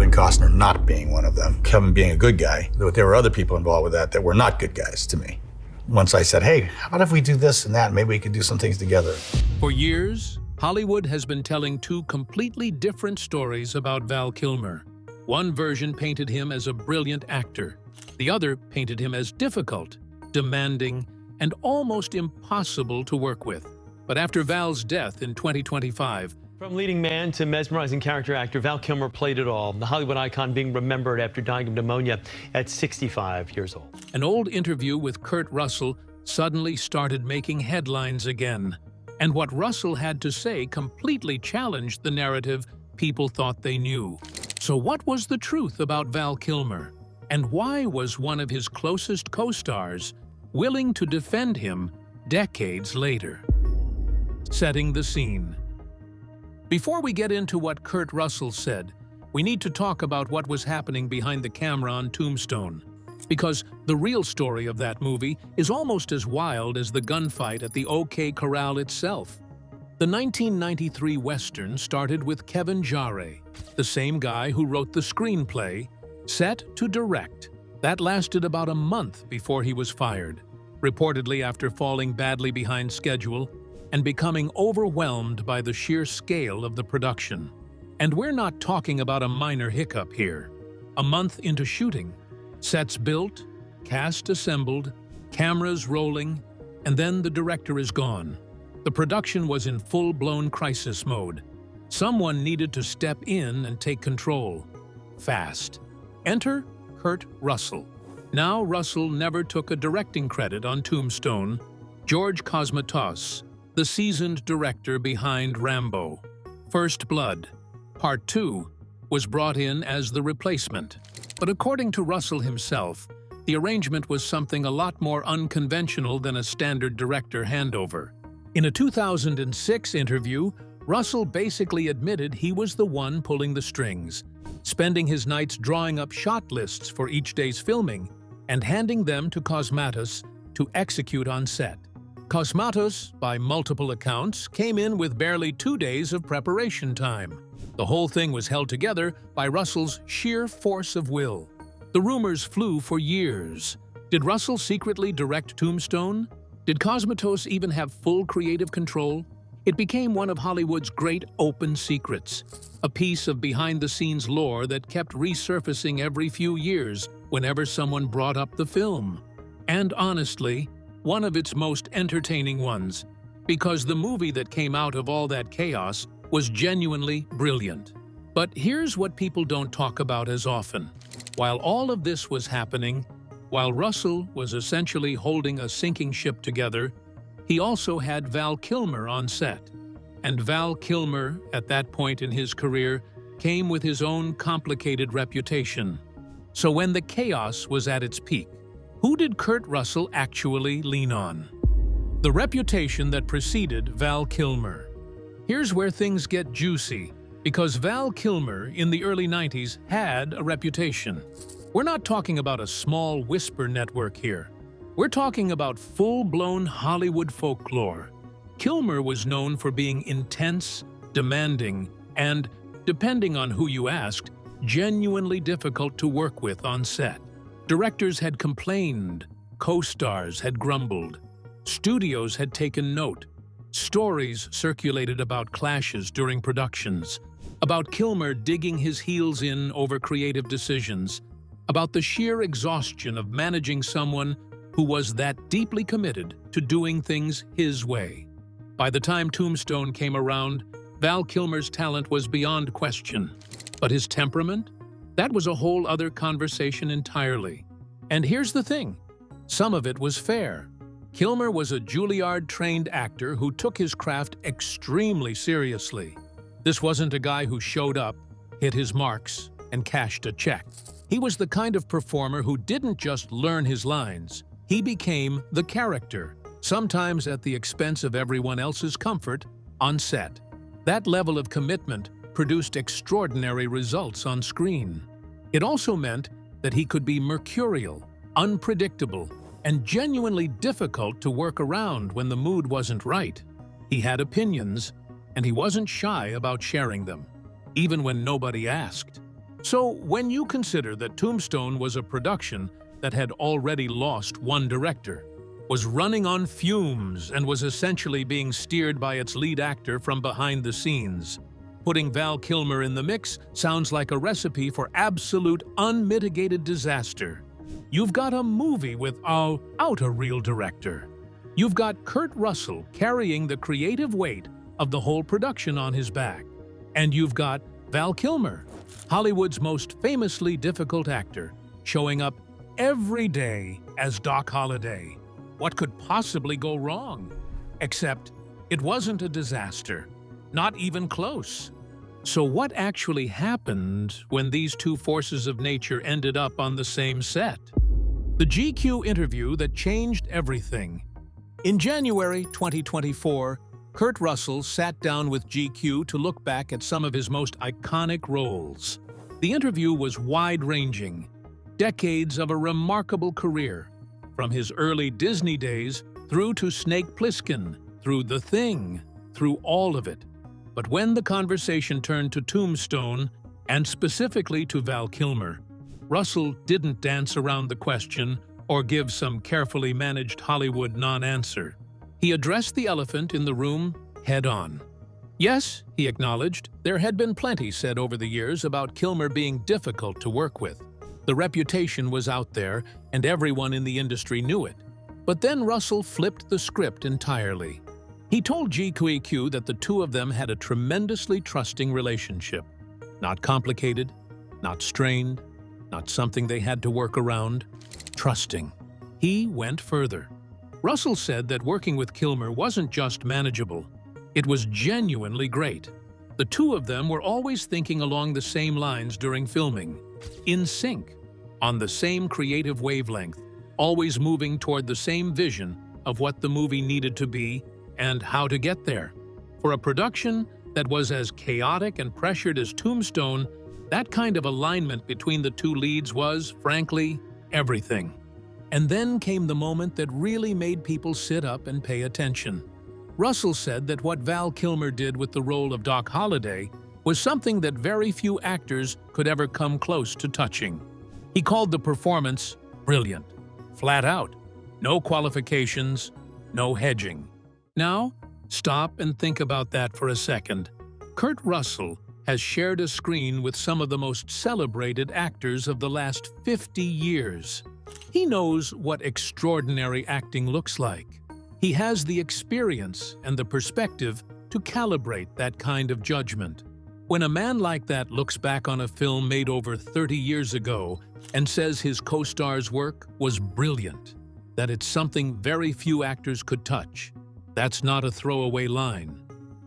Kevin Costner not being one of them, Kevin being a good guy. There were other people involved with that were not good guys to me. Once I said, hey, how about if we do this and that? Maybe we could do some things together. For years, Hollywood has been telling two completely different stories about Val Kilmer. One version painted him as a brilliant actor. The other painted him as difficult, demanding, and almost impossible to work with. But after Val's death in 2025, from leading man to mesmerizing character actor, Val Kilmer played it all, the Hollywood icon being remembered after dying of pneumonia at 65 years old. An old interview with Kurt Russell suddenly started making headlines again. And what Russell had to say completely challenged the narrative people thought they knew. So what was the truth about Val Kilmer? And why was one of his closest co-stars willing to defend him decades later? Setting the scene. Before we get into what Kurt Russell said, we need to talk about what was happening behind the camera on Tombstone. Because the real story of that movie is almost as wild as the gunfight at the OK Corral itself. The 1993 Western started with Kevin Jarre, the same guy who wrote the screenplay, set to direct. That lasted about a month before he was fired, reportedly after falling badly behind schedule and becoming overwhelmed by the sheer scale of the production. And we're not talking about a minor hiccup here. A month into shooting, sets built, cast assembled, cameras rolling, and then the director is gone. The production was in full-blown crisis mode. Someone needed to step in and take control. Fast. Enter Kurt Russell. Now Russell never took a directing credit on Tombstone. George Cosmatos, the seasoned director behind Rambo. First Blood, Part 2, was brought in as the replacement. But according to Russell himself, the arrangement was something a lot more unconventional than a standard director handover. In a 2006 interview, Russell basically admitted he was the one pulling the strings, spending his nights drawing up shot lists for each day's filming and handing them to Cosmatos to execute on set. Cosmatos, by multiple accounts, came in with barely 2 days of preparation time. The whole thing was held together by Russell's sheer force of will. The rumors flew for years. Did Russell secretly direct Tombstone? Did Cosmatos even have full creative control? It became one of Hollywood's great open secrets, a piece of behind-the-scenes lore that kept resurfacing every few years whenever someone brought up the film. And honestly, one of its most entertaining ones, because the movie that came out of all that chaos was genuinely brilliant. But here's what people don't talk about as often. While all of this was happening, while Russell was essentially holding a sinking ship together, he also had Val Kilmer on set. And Val Kilmer, at that point in his career, came with his own complicated reputation. So when the chaos was at its peak, who did Kurt Russell actually lean on? The reputation that preceded Val Kilmer. Here's where things get juicy, because Val Kilmer in the early 90s had a reputation. We're not talking about a small whisper network here. We're talking about full-blown Hollywood folklore. Kilmer was known for being intense, demanding, and, depending on who you asked, genuinely difficult to work with on set. Directors had complained, co-stars had grumbled, studios had taken note, stories circulated about clashes during productions, about Kilmer digging his heels in over creative decisions, about the sheer exhaustion of managing someone who was that deeply committed to doing things his way. By the time Tombstone came around, Val Kilmer's talent was beyond question. But his temperament? That was a whole other conversation entirely. And here's the thing, some of it was fair. Kilmer was a Juilliard-trained actor who took his craft extremely seriously. This wasn't a guy who showed up, hit his marks, and cashed a check. He was the kind of performer who didn't just learn his lines. He became the character, sometimes at the expense of everyone else's comfort on set. That level of commitment produced extraordinary results on screen. It also meant that he could be mercurial, unpredictable, and genuinely difficult to work around when the mood wasn't right. He had opinions, and he wasn't shy about sharing them, even when nobody asked. So when you consider that Tombstone was a production that had already lost one director, was running on fumes, and was essentially being steered by its lead actor from behind the scenes, putting Val Kilmer in the mix sounds like a recipe for absolute unmitigated disaster. You've got a movie without a real director. You've got Kurt Russell carrying the creative weight of the whole production on his back. And you've got Val Kilmer, Hollywood's most famously difficult actor, showing up every day as Doc Holliday. What could possibly go wrong? Except it wasn't a disaster, not even close. So what actually happened when these two forces of nature ended up on the same set? The GQ interview that changed everything. In January 2024, Kurt Russell sat down with GQ to look back at some of his most iconic roles. The interview was wide-ranging, decades of a remarkable career, from his early Disney days through to Snake Plissken, through The Thing, through all of it. But when the conversation turned to Tombstone, and specifically to Val Kilmer, Russell didn't dance around the question or give some carefully managed Hollywood non-answer. He addressed the elephant in the room head-on. Yes, he acknowledged, there had been plenty said over the years about Kilmer being difficult to work with. The reputation was out there, and everyone in the industry knew it. But then Russell flipped the script entirely. He told GQ that the two of them had a tremendously trusting relationship. Not complicated, not strained, not something they had to work around. Trusting. He went further. Russell said that working with Kilmer wasn't just manageable. It was genuinely great. The two of them were always thinking along the same lines during filming, in sync, on the same creative wavelength, always moving toward the same vision of what the movie needed to be and how to get there. For a production that was as chaotic and pressured as Tombstone, that kind of alignment between the two leads was, frankly, everything. And then came the moment that really made people sit up and pay attention. Russell said that what Val Kilmer did with the role of Doc Holliday was something that very few actors could ever come close to touching. He called the performance brilliant, flat out, no qualifications, no hedging. Now, stop and think about that for a second. Kurt Russell has shared a screen with some of the most celebrated actors of the last 50 years. He knows what extraordinary acting looks like. He has the experience and the perspective to calibrate that kind of judgment. When a man like that looks back on a film made over 30 years ago and says his co-star's work was brilliant, that it's something very few actors could touch, that's not a throwaway line.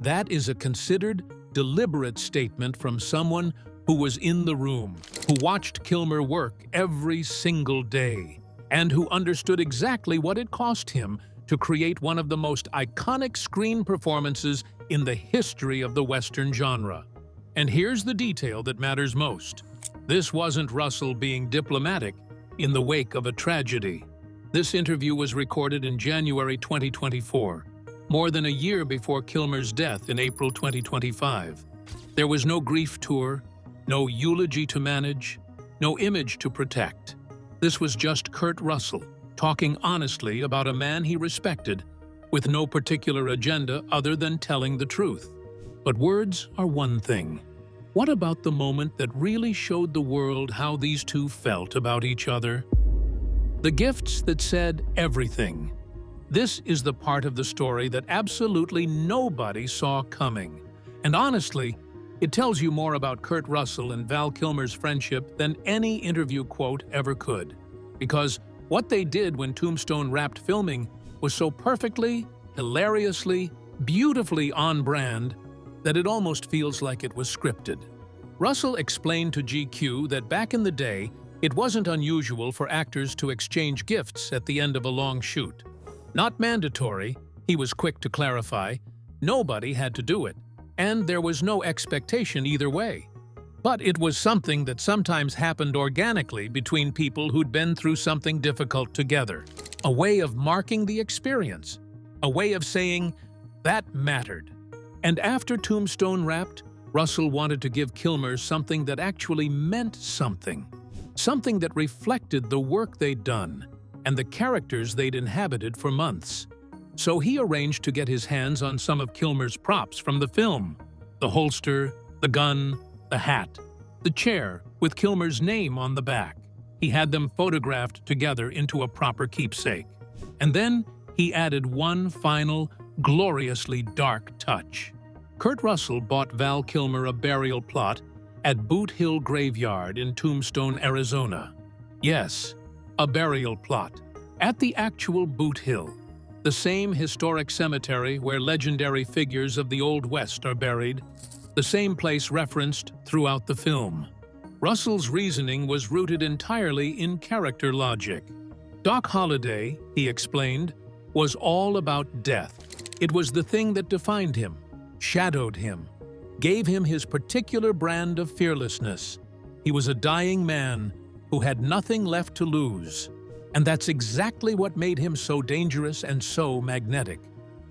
That is a considered, deliberate statement from someone who was in the room, who watched Kilmer work every single day, and who understood exactly what it cost him to create one of the most iconic screen performances in the history of the Western genre. And here's the detail that matters most. This wasn't Russell being diplomatic in the wake of a tragedy. This interview was recorded in January 2024, more than a year before Kilmer's death in April 2025. There was no grief tour, no eulogy to manage, no image to protect. This was just Kurt Russell talking honestly about a man he respected, with no particular agenda other than telling the truth. But words are one thing. What about the moment that really showed the world how these two felt about each other? The gifts that said everything. This is the part of the story that absolutely nobody saw coming. And honestly, it tells you more about Kurt Russell and Val Kilmer's friendship than any interview quote ever could. Because what they did when Tombstone wrapped filming was so perfectly, hilariously, beautifully on brand that it almost feels like it was scripted. Russell explained to GQ that back in the day, it wasn't unusual for actors to exchange gifts at the end of a long shoot. Not mandatory, he was quick to clarify, nobody had to do it, and there was no expectation either way. But it was something that sometimes happened organically between people who'd been through something difficult together. A way of marking the experience. A way of saying, that mattered. And after Tombstone wrapped, Russell wanted to give Kilmer something that actually meant something. Something that reflected the work they'd done and the characters they'd inhabited for months. So he arranged to get his hands on some of Kilmer's props from the film. The holster, the gun, the hat, the chair with Kilmer's name on the back. He had them photographed together into a proper keepsake. And then he added one final, gloriously dark touch. Kurt Russell bought Val Kilmer a burial plot at Boot Hill Graveyard in Tombstone, Arizona. Yes, a burial plot at the actual Boot Hill, the same historic cemetery where legendary figures of the Old West are buried, the same place referenced throughout the film. Russell's reasoning was rooted entirely in character logic. Doc Holliday, he explained, was all about death. It was the thing that defined him, shadowed him, gave him his particular brand of fearlessness. He was a dying man who had nothing left to lose. And that's exactly what made him so dangerous and so magnetic.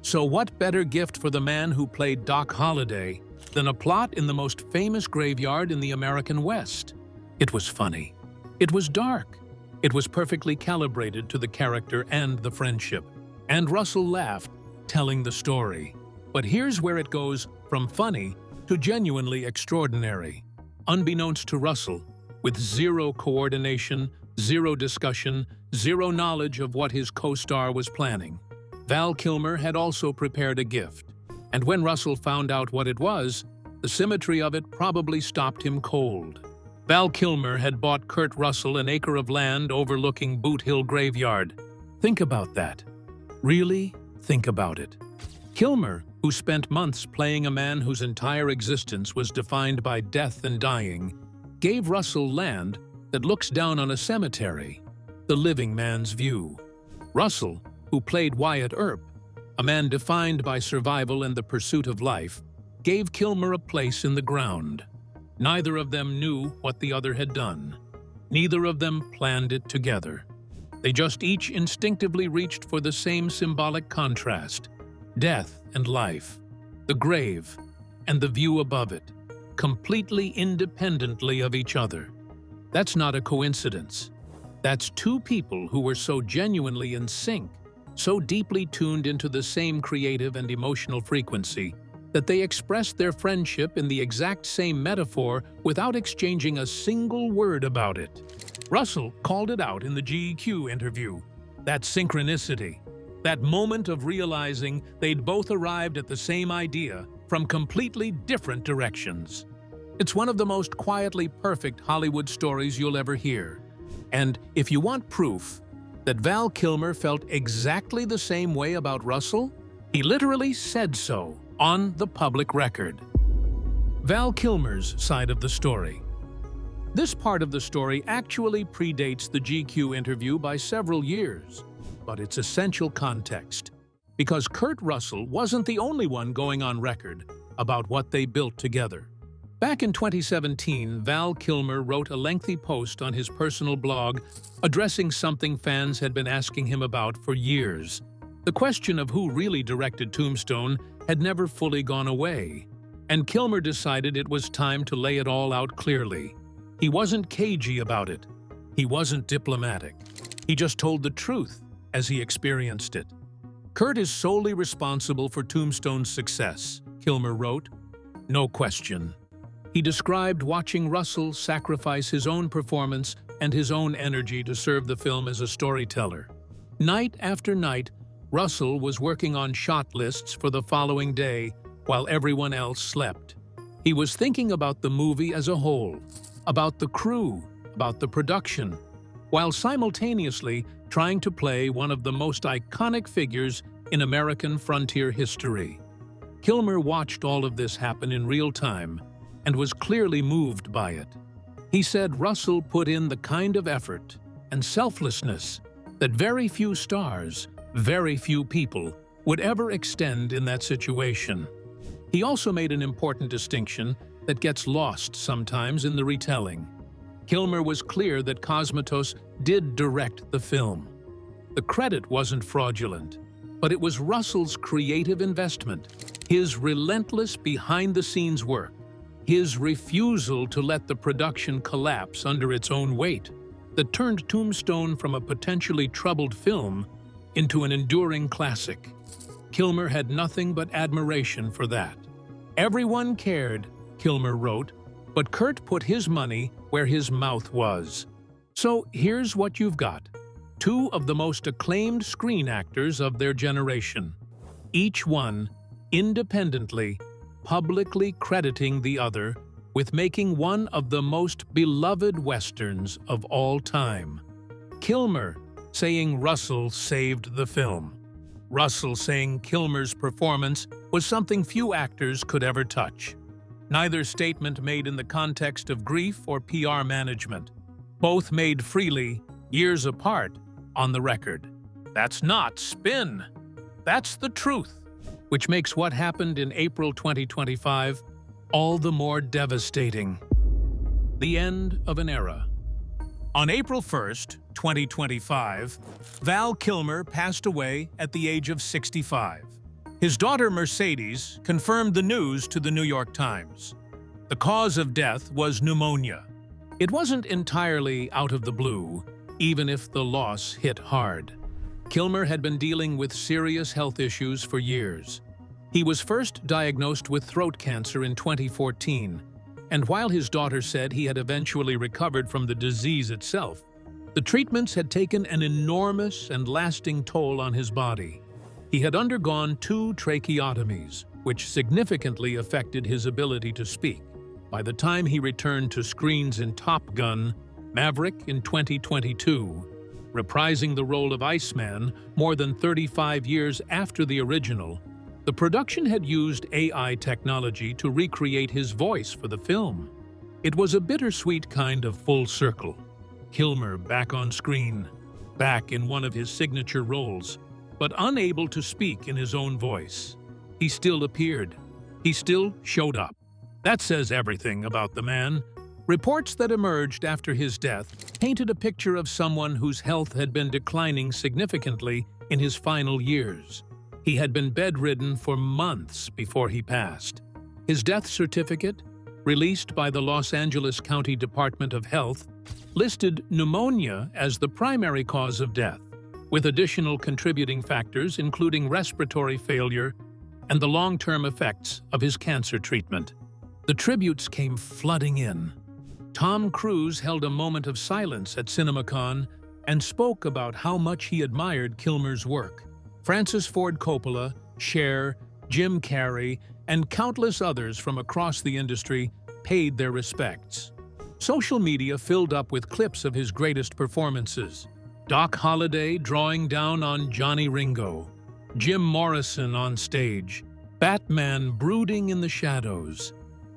So what better gift for the man who played Doc Holliday than a plot in the most famous graveyard in the American West? It was funny. It was dark. It was perfectly calibrated to the character and the friendship. And Russell laughed, telling the story. But here's where it goes from funny to genuinely extraordinary. Unbeknownst to Russell, with zero coordination, zero discussion, zero knowledge of what his co-star was planning, Val Kilmer had also prepared a gift. And when Russell found out what it was, the symmetry of it probably stopped him cold. Val Kilmer had bought Kurt Russell an acre of land overlooking Boot Hill Graveyard. Think about that. Really think about it. Kilmer, who spent months playing a man whose entire existence was defined by death and dying, gave Russell land that looks down on a cemetery, the living man's view. Russell, who played Wyatt Earp, a man defined by survival and the pursuit of life, gave Kilmer a place in the ground. Neither of them knew what the other had done. Neither of them planned it together. They just each instinctively reached for the same symbolic contrast: death and life, the grave and the view above it, completely independently of each other. That's not a coincidence. That's two people who were so genuinely in sync, so deeply tuned into the same creative and emotional frequency, that they expressed their friendship in the exact same metaphor without exchanging a single word about it. Russell called it out in the GQ interview. That synchronicity, that moment of realizing they'd both arrived at the same idea from completely different directions. It's one of the most quietly perfect Hollywood stories you'll ever hear. And if you want proof that Val Kilmer felt exactly the same way about Russell, he literally said so on the public record. Val Kilmer's side of the story. This part of the story actually predates the GQ interview by several years, but it's essential context, because Kurt Russell wasn't the only one going on record about what they built together. Back in 2017, Val Kilmer wrote a lengthy post on his personal blog addressing something fans had been asking him about for years. The question of who really directed Tombstone had never fully gone away, and Kilmer decided it was time to lay it all out clearly. He wasn't cagey about it. He wasn't diplomatic. He just told the truth as he experienced it. Kurt is solely responsible for Tombstone's success, Kilmer wrote. No question. He described watching Russell sacrifice his own performance and his own energy to serve the film as a storyteller. Night after night, Russell was working on shot lists for the following day while everyone else slept. He was thinking about the movie as a whole, about the crew, about the production, while simultaneously trying to play one of the most iconic figures in American frontier history. Kilmer watched all of this happen in real time and was clearly moved by it. He said Russell put in the kind of effort and selflessness that very few stars, very few people would ever extend in that situation. He also made an important distinction that gets lost sometimes in the retelling. Kilmer was clear that Cosmatos did direct the film. The credit wasn't fraudulent, but it was Russell's creative investment, his relentless behind-the-scenes work, His refusal to let the production collapse under its own weight that turned Tombstone from a potentially troubled film into an enduring classic. Kilmer had nothing but admiration for that. Everyone cared, Kilmer wrote, but Kurt put his money where his mouth was. So here's what you've got. Two of the most acclaimed screen actors of their generation, each one independently, publicly crediting the other with making one of the most beloved westerns of all time. Kilmer saying Russell saved the film. Russell saying Kilmer's performance was something few actors could ever touch. Neither statement made in the context of grief or PR management. Both made freely, years apart, on the record. That's not spin. That's the truth, which makes what happened in April 2025 all the more devastating. The end of an era. On April 1st, 2025, Val Kilmer passed away at the age of 65. His daughter Mercedes confirmed the news to the New York Times. The cause of death was pneumonia. It wasn't entirely out of the blue, even if the loss hit hard. Kilmer had been dealing with serious health issues for years. He was first diagnosed with throat cancer in 2014, and while his daughter said he had eventually recovered from the disease itself, the treatments had taken an enormous and lasting toll on his body. He had undergone 2 tracheotomies, which significantly affected his ability to speak. By the time he returned to screens in Top Gun, Maverick in 2022, reprising the role of Iceman more than 35 years after the original, the production had used AI technology to recreate his voice for the film. It was a bittersweet kind of full circle. Kilmer back on screen, back in one of his signature roles, but unable to speak in his own voice. He still appeared. He still showed up. That says everything about the man. Reports that emerged after his death painted a picture of someone whose health had been declining significantly in his final years. He had been bedridden for months before he passed. His death certificate, released by the Los Angeles County Department of Health, listed pneumonia as the primary cause of death, with additional contributing factors including respiratory failure and the long-term effects of his cancer treatment. The tributes came flooding in. Tom Cruise held a moment of silence at CinemaCon and spoke about how much he admired Kilmer's work. Francis Ford Coppola, Cher, Jim Carrey, and countless others from across the industry paid their respects. Social media filled up with clips of his greatest performances. Doc Holliday drawing down on Johnny Ringo, Jim Morrison on stage, Batman brooding in the shadows.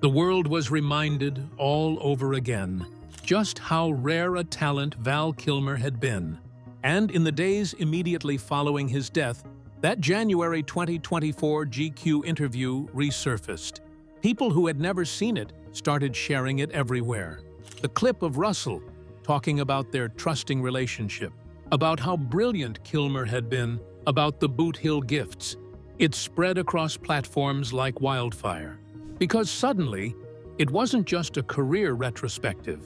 The world was reminded all over again just how rare a talent Val Kilmer had been. And in the days immediately following his death, that January 2024 GQ interview resurfaced. People who had never seen it started sharing it everywhere. The clip of Russell talking about their trusting relationship, about how brilliant Kilmer had been, about the Boot Hill gifts. It spread across platforms like wildfire. Because suddenly, it wasn't just a career retrospective.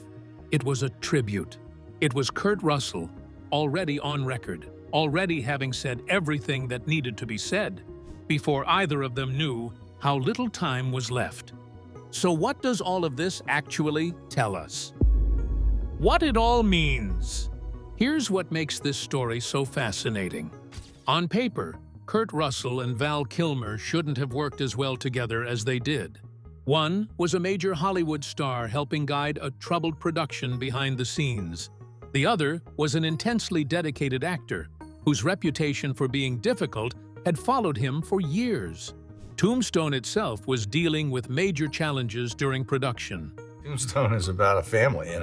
It was a tribute. It was Kurt Russell, already on record, already having said everything that needed to be said, before either of them knew how little time was left. So what does all of this actually tell us? What it all means. Here's what makes this story so fascinating. On paper, Kurt Russell and Val Kilmer shouldn't have worked as well together as they did. One was a major Hollywood star helping guide a troubled production behind the scenes. The other was an intensely dedicated actor whose reputation for being difficult had followed him for years. Tombstone itself was dealing with major challenges during production. Tombstone is about a family,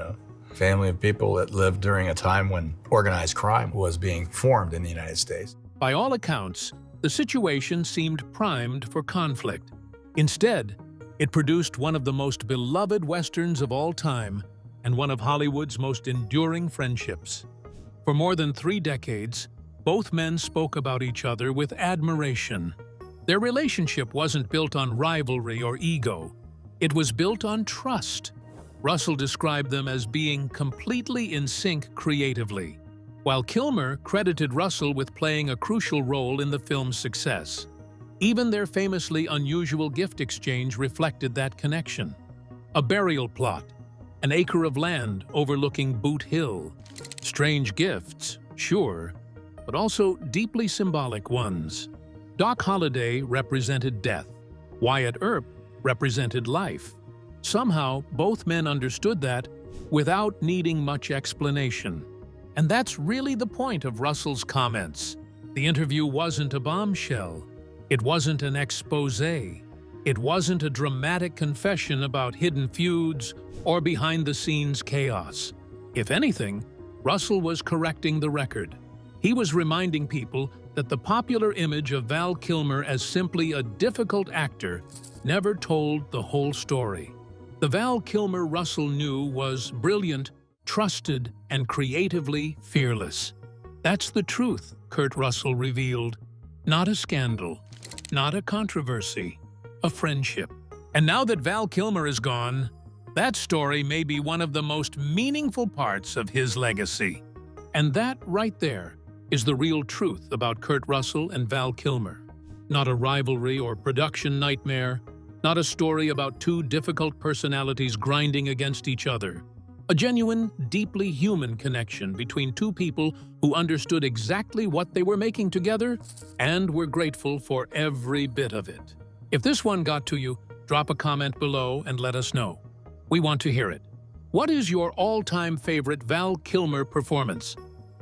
family of people that lived during a time when organized crime was being formed in the United States. By all accounts, the situation seemed primed for conflict. Instead, it produced one of the most beloved westerns of all time and one of Hollywood's most enduring friendships. For more than 3 decades, both men spoke about each other with admiration. Their relationship wasn't built on rivalry or ego. It was built on trust. Russell described them as being completely in sync creatively, while Kilmer credited Russell with playing a crucial role in the film's success. Even their famously unusual gift exchange reflected that connection. A burial plot, an acre of land overlooking Boot Hill. Strange gifts, sure, but also deeply symbolic ones. Doc Holliday represented death. Wyatt Earp represented life. Somehow, both men understood that without needing much explanation. And that's really the point of Russell's comments. The interview wasn't a bombshell. It wasn't an exposé. It wasn't a dramatic confession about hidden feuds or behind-the-scenes chaos. If anything, Russell was correcting the record. He was reminding people that the popular image of Val Kilmer as simply a difficult actor never told the whole story. The Val Kilmer Russell knew was brilliant, trusted, and creatively fearless. That's the truth, Kurt Russell revealed. Not a scandal, not a controversy, a friendship. And now that Val Kilmer is gone, that story may be one of the most meaningful parts of his legacy. And that right there is the real truth about Kurt Russell and Val Kilmer. Not a rivalry or production nightmare, not a story about two difficult personalities grinding against each other. A genuine, deeply human connection between two people who understood exactly what they were making together and were grateful for every bit of it. If this one got to you, drop a comment below and let us know. We want to hear it. What is your all-time favorite Val Kilmer performance?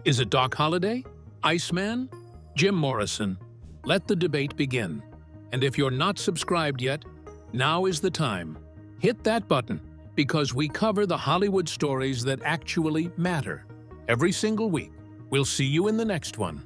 Is it Doc Holliday, Iceman, Jim Morrison? Let the debate begin. And if you're not subscribed yet, now is the time. Hit that button, because we cover the Hollywood stories that actually matter every single week. We'll see you in the next one.